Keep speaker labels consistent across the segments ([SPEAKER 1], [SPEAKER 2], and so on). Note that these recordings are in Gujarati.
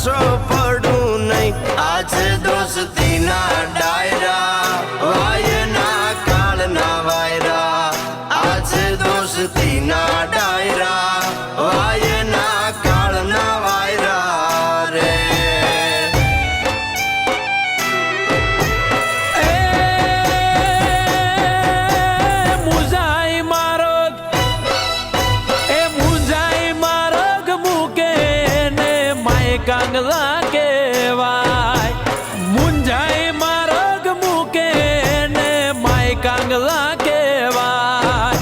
[SPEAKER 1] પાછો પડું નહીં. આજે દોસ્તીના ડાયરા વાયના કાળના વાયરા. આજે દોસ્તીના ડાયરા વાયના કાળના વાયરા રે.
[SPEAKER 2] કાંગલા કેવાય મુંજાઈ મારગ મૂકે ને માય કાંગલા કેવાય.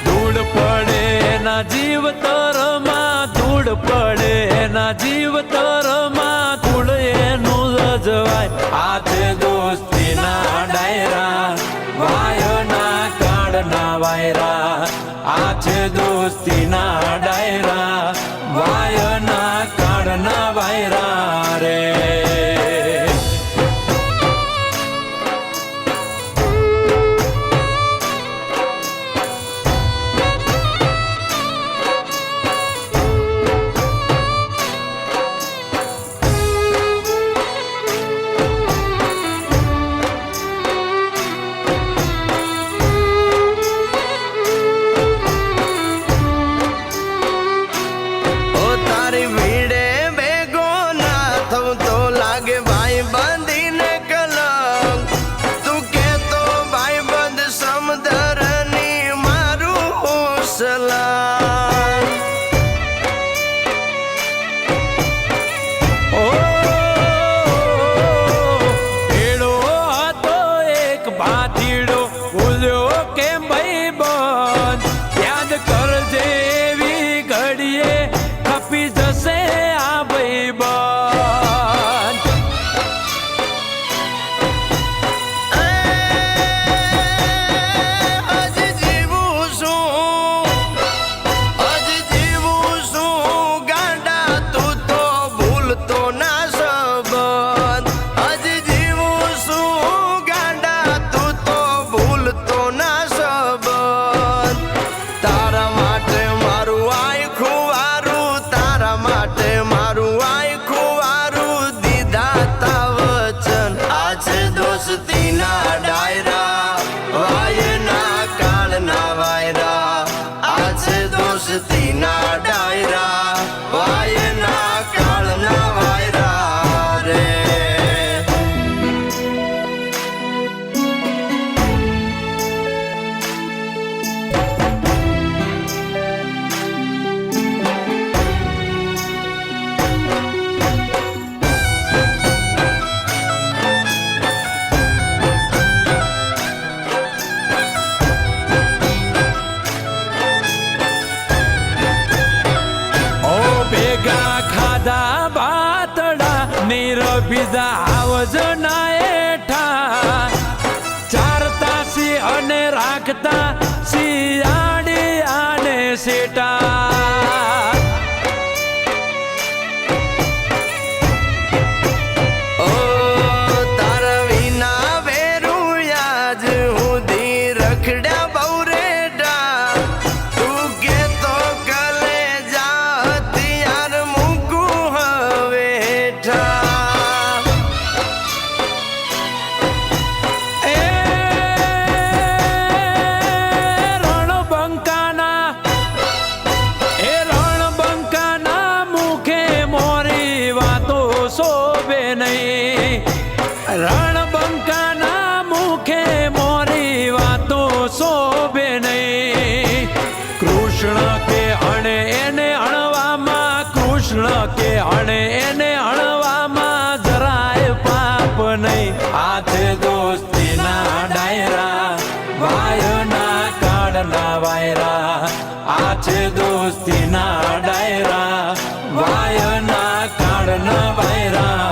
[SPEAKER 2] ધૂળ પડે ના જીવ તરમાં, ધૂળ પડે ના જીવ તરમાં, ધૂળ એનું રજવાય. આજે દોસ્તીના ડાયરા વાયના કાળના વાયરા. આજે દોસ્તીના ડાયરા વાયના કાળના વાયરા રે. દોસ્તીના ડાયરા વાયના કાળના વાયરા રે. નિરભિદા આવજ ના એઠા ચારતા સી અને રાખતા શિયાળી આને સેટા.
[SPEAKER 1] ઓ તારા વિના વેરું યાજ હુંદી રખડ્યા બહુ રેડા. તું કે તો કલે જા હથિયાર મૂકું હવે હેઠા.
[SPEAKER 2] રણબંકાના મુખે મોરી વાતો શોભે નહીં. કૃષ્ણ કે અણે એને અણવામાં, કૃષ્ણ કે અણે એને અણવામાં જરાય પાપ નહીં. આજે દોસ્તીના ડાયરા વાયના કાળના વાયરા. આજે દોસ્તીના ડાયરા વાયના કાળના વાયરા